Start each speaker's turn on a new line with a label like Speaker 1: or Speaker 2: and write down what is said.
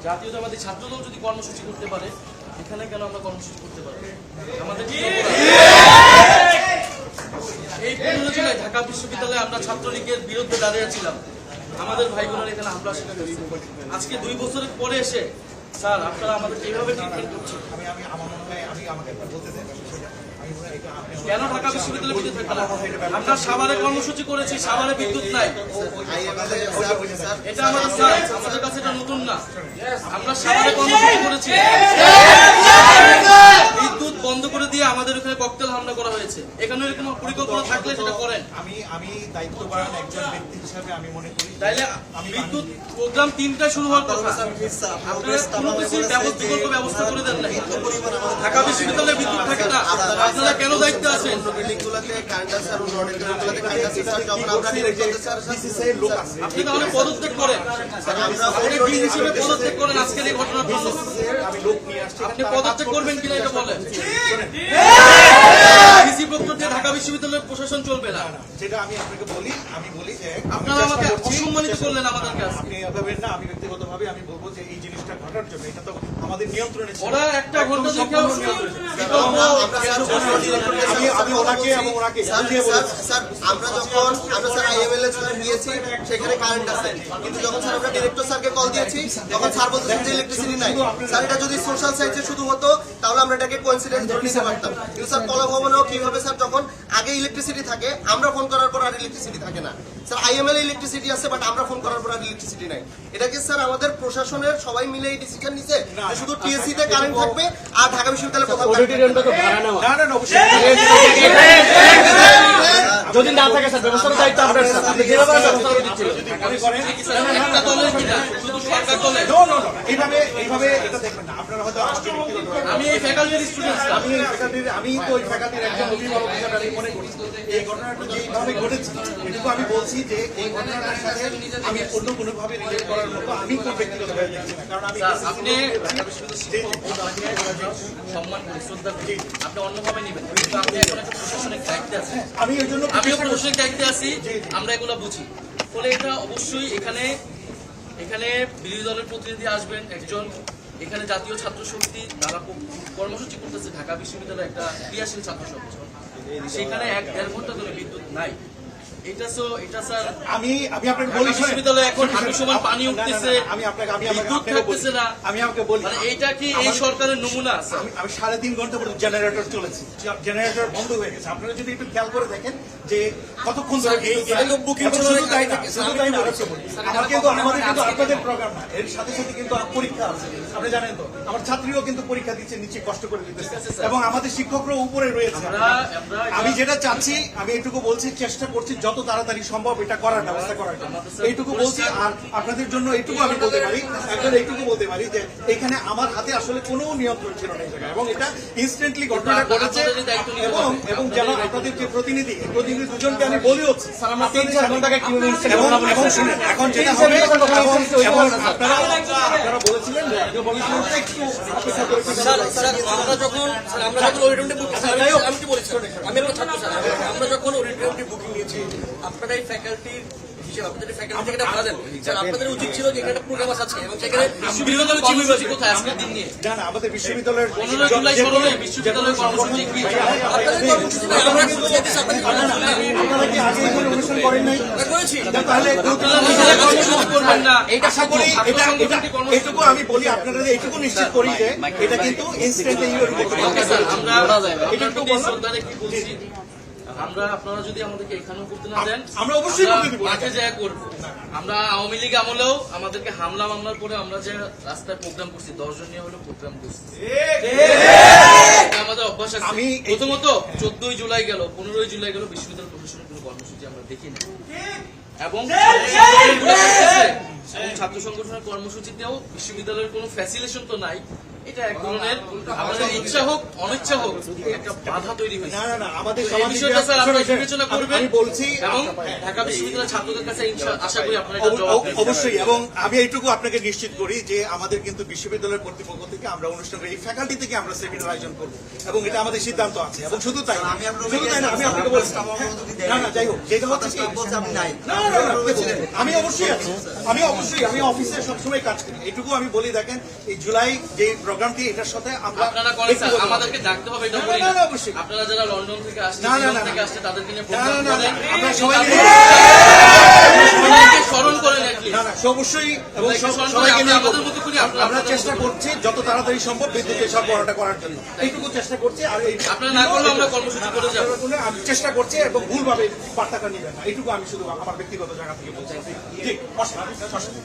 Speaker 1: জাতীয়তাবাদী ছাত্রদল যদি কর্মসূচি করতে পারে, এখানে কেন আমরা কর্মসূচি করতে পারবো? আমাদের এই 15 জুলাই ঢাকা বিশ্ববিদ্যালয়ে আমরা ছাত্রলীগের বিরুদ্ধে দাঁড়িয়েছিলাম, আমাদের ভাই বোনেরা এখানে হামলা শিকার হয়েছে। আজকে 2 বছরের পরে এসে স্যার আপনারা আমাদের এইভাবে ট্রিটমেন্ট করছেন। কেন ঢাকা বিশ্ববিদ্যালয়ের বিদ্যুৎ থাকবে না? আমরা সাভারে কর্মসূচি করেছি, সাভারে বিদ্যুৎ নাই। এটা আমাদের স্যার, আমাদের কাছে এটা নতুন না। আমরা সাভারে কর্মসূচি করেছি, বিদ্যুৎ বন্ধ করে দিয়ে আমাদের ওখানে ককটেল হামলা করা হয়েছে। এখানে কোনো পরিকল্পনা থাকলে সেটা করেন।
Speaker 2: আমি দায়িত্ববান একজন ব্যক্তি হিসেবে আমি মনে করি
Speaker 1: তাইলে বিদ্যুৎ প্রোগ্রাম 3টায় শুরু হওয়ার কথা, আপনারা কোনো কিছু বিকল্প ব্যবস্থা করে দেন নাই। ঢাকা বিশ্ববিদ্যালয়ে বিদ্যুৎ থাকে না, আপনারা কেন দায়িত্ব আছেন? আপনি তাহলে পদত্যাগ করেন, আপনি ডিন হিসেবে পদত্যাগ করেন আজকের এই ঘটনার জন্য। আপনি পদত্যাগ করবেন কিনা এটা বলেন। ডিসি প্রক্টর দিয়ে ঢাকা বিশ্ববিদ্যালয়ের প্রশাসন চলবে না।
Speaker 2: যেটা আমি আপনাকে বলি যে
Speaker 1: আপনারা আমাকে অসম্মানিত করলেন আমাদের কাছে।
Speaker 2: আপনি ভাবেন না, আমি ব্যক্তিগতভাবে আমি বলবো যে এই জিনিসটা ঘটার জন্য এটা তো আমাদের নিয়ন্ত্রণে ছিল।
Speaker 1: ওরা একটা ঘন্টা দেখে
Speaker 2: আমি ওনাকে এবং ওনাকে
Speaker 3: স্যার আমরা যখন স্যার আইএমএল এর গিয়েছি সেখানে কারেন্ট আছে, কিন্তু যখন স্যার আমরা ডিরেক্টর স্যারকে কল দিয়েছি তখন স্যার বলতেছেন যে ইলেকট্রিসিটি নাই। স্যার এটা যদি সোশ্যাল সাইটে শুধু হতো তাহলে আমরা এটাকে কোইন্সিডেন্স ধরে নিতে পারতাম, কিন্তু স্যার কলাভবনেও কিভাবে স্যার যখন আগে ইলেকট্রিসিটি থাকে আমরা ফোন করার পর আর ইলেকট্রিসিটি থাকে না। স্যার আইএমএল ইলেকট্রিসিটি আছে বাট আমরা ফোন করার পর আর ইলেকট্রিসিটি নাই। এটা কি স্যার আমাদের প্রশাসনের সবাই মিলে এই ডিসিশন নিছে যে শুধু টিএসসি তে কারেন্ট থাকবে আর ঢাকা বিশ্ববিদ্যালয়ে কোথাও
Speaker 4: যদি না থাকে স্যার ব্যবস্থার দায়িত্ব আপনার, স্যার আপনি যেভাবে ব্যবস্থা করে দিচ্ছেন
Speaker 2: এইভাবে এটা দেখবেন না। আপনারা হয়তো
Speaker 1: আমি এই ফ্যাকাল্টির স্টুডেন্ট,
Speaker 2: আমি তো ওই ফ্যাকাল্টির একজন অভিভাবক হিসেবে আমি মনে করি এই ঘটনাটা যেভাবে ঘটেছে এটুকু আমি বলছি যে এই ঘটনাটার সাথে আমি অন্য কোনোভাবে রিলেট করার মতো আমি কোন ব্যক্তিগতভাবে দেখছি না। কারণ আমি
Speaker 1: আপনি সম্মান করি, শ্রদ্ধা করি, আপনি অন্যভাবে নেবেন, কিন্তু আপনি এখন একটা প্রশাসনিক দায়িত্বে আছেন।
Speaker 2: আমি ওই জন্য
Speaker 1: আমিও প্রশাসনিক দায়িত্বে আছি, আমরা এগুলো বুঝি। ফলে এটা অবশ্যই এখানে বিরোধী দলের প্রতিনিধি আসবেন একজন, এখানে জাতীয় ছাত্র শক্তি তারা কর্মসূচি করতেছে, ঢাকা বিশ্ববিদ্যালয়ে একটা ক্রিয়াশীল ছাত্র সংগঠন, সেখানে 1-1.5 ঘন্টা ধরে বিদ্যুৎ নাই। এটা স্যার
Speaker 2: আমি আপনাকে বলি
Speaker 1: বিশ্ববিদ্যালয়ে এখন হাঁটু সমান পানি উঠতেছে, বিদ্যুৎ থাকতেছে না।
Speaker 2: আমি আপনাকে বলি
Speaker 1: মানে এইটা কি এই সরকারের নমুনা?
Speaker 2: আমি 3.5 ঘন্টা পর্যন্ত জেনারেটর চলেছে, জেনারেটর বন্ধ হয়ে গেছে। আপনারা যদি একটু খেয়াল করে দেখেন যে কতক্ষণ ধরে আমার কিন্তু আপনাদের প্রোগ্রাম না, এর সাথে সাথে কিন্তু পরীক্ষা আছে, আপনি জানেন তো। আমার ছাত্রীও কিন্তু পরীক্ষা দিচ্ছে, নিচে কষ্ট করে দিতেছে এবং আমাদের শিক্ষকরা উপরে রয়েছে। আমি যেটা চাচ্ছি, আমি এইটুকু বলছি, চেষ্টা করছি যত তাড়াতাড়ি সম্ভব এটা করার ব্যবস্থা করার জন্য, এইটুকু বলছি। আর আপনাদের জন্য এইটুকু আমি বলতে পারি, এইটুকু বলতে পারি যে এখানে আমার হাতে আসলে কোনো নিয়ন্ত্রণ ছিল না এই জায়গায়, এবং এটা ইনস্ট্যান্টলি ঘটনাটা ঘটেছে। এবং যেন আপনাদের যে প্রতিনিধি দুজনকে আমি বলি হচ্ছে এখন যেটা হবে, আপনারা বলেছিলেন একটু অপেক্ষা করে
Speaker 3: আমরা যখন অডিটোরিয়ামটি বুকিং নিয়েছি আপনারা এই ফ্যাকাল্টির হিসেবে আপনাদের ফ্যাকাল্টি থেকে ভাড়া দেন, স্যার আপনাদের উচিত ছিল যে এখানে প্রোগ্রাম আছে এবং সেখানে
Speaker 1: বিশ্ববিদ্যালয়ের কোথায় আজকের দিন নিয়ে
Speaker 2: না আমাদের বিশ্ববিদ্যালয়ের
Speaker 1: 15 জুলাই স্মরণে বিশ্ববিদ্যালয়ের কর্মসূচি কি
Speaker 3: আপনাদের কর্মসূচি আমরা
Speaker 2: আগে কোনো অনুষ্ঠান করেন নাই,
Speaker 3: করেছি
Speaker 2: তাহলে
Speaker 1: করবেন না।
Speaker 2: আশা করি এটুকু আমি বলি আপনারা এইটুকু নিশ্চিত করি যে এটা কিন্তু ইনস্ট্যান্টলি
Speaker 1: আমরা আপনারা যদি আমাদেরকে এখানেও করতে না দেন,
Speaker 2: আমরা অবশ্যই
Speaker 1: মাঠে যা করবো। আমরা আওয়ামী লীগ আমলেও আমাদেরকে হামলা মামলার পরে আমরা যে রাস্তায় প্রোগ্রাম করছি, 10 জন নিয়ে হলো প্রোগ্রাম করছি, আমাদের অভ্যাস আছে। প্রথমত 14 জুলাই গেল, 15 জুলাই গেল, বিশ্ববিদ্যালয় প্রশাসনের কোনো কর্মসূচি আমরা দেখি না, এবং ছাত্র সংগঠনের কর্মসূচিতেও বিশ্ববিদ্যালয়ের কোনো ফ্যাসিলিটেশন তো নাই। এটা এক ধরনের আমাদের ইচ্ছা হোক অনিচ্ছা হোক একটা বাধা তৈরি হয়েছে।
Speaker 2: না না না আমাদের
Speaker 1: এই বিষয়টা স্যার আপনারা বিবেচনা করবেন
Speaker 2: আমি বলছি
Speaker 1: এবং ঢাকা বিশ্ববিদ্যালয়ের ছাত্রদের কাছে আশা করি আপনারা এটা জবাব দেবেন।
Speaker 2: অবশ্যই, এবং আমি এইটুকু আপনাকে নিশ্চিত করি যে আমাদের কিন্তু বিশ্ববিদ্যালয়ের কর্তৃপক্ষ থেকে আমরা অনুষ্ঠান করি, এই ফ্যাকাল্টি থেকে আমরা সেমিনার আয়োজন করবো এবং এটা আমাদের সিদ্ধান্ত আছে। এবং শুধু তাই না, শুধু তাই না, আমি আপনাকে বলছি না না যাই হোক যেটা হচ্ছে কি না না না আমি অবশ্যই আছি, আমি অফিসে সবসময় কাজ করি। এইটুকু আমি বলি, দেখেন এই জুলাই যে প্রোগ্রামটি এটার সাথে আমরা
Speaker 1: আপনারা করেন স্যার, আমাদেরকে ডাকতে হবে এটা বলি
Speaker 2: না,
Speaker 1: না।
Speaker 2: না, অবশ্যই।
Speaker 1: আপনারা যারা লন্ডন থেকে আসছেন,
Speaker 2: না, না,
Speaker 1: নিউইয়র্ক
Speaker 2: না,
Speaker 1: থেকে
Speaker 2: না।
Speaker 1: আসছেন তাদেরকে নিয়ে
Speaker 2: না
Speaker 1: প্রোগ্রাম
Speaker 2: না না
Speaker 1: করেন,
Speaker 2: আমরা সবাই
Speaker 1: সবাইকে স্মরণ করেন at least।
Speaker 2: না না অবশ্যই, এবং
Speaker 1: সবাইকে স্মরণ করে
Speaker 2: সবাইকে
Speaker 1: আমরা
Speaker 2: নিয়ে
Speaker 1: আমাদের মতো করি, আপনারা
Speaker 2: আমরা
Speaker 1: আপনাদের
Speaker 2: চেষ্টা
Speaker 1: মতো
Speaker 2: করছি যত তাড়াতাড়ি সম্ভব বিদ্যুতের সরবরাহটা করার জন্য, এইটুকু চেষ্টা করছি। আর এই
Speaker 1: আপনারা না করলে আমরা কর্মসূচি করে যাবো।
Speaker 2: আমি চেষ্টা করছি এবং ভুলভাবে বার্তাটা নিবেন না, এইটুকু আমি শুধু আমার ব্যক্তিগত জায়গা থেকে বলছি। জি, অসংখ্য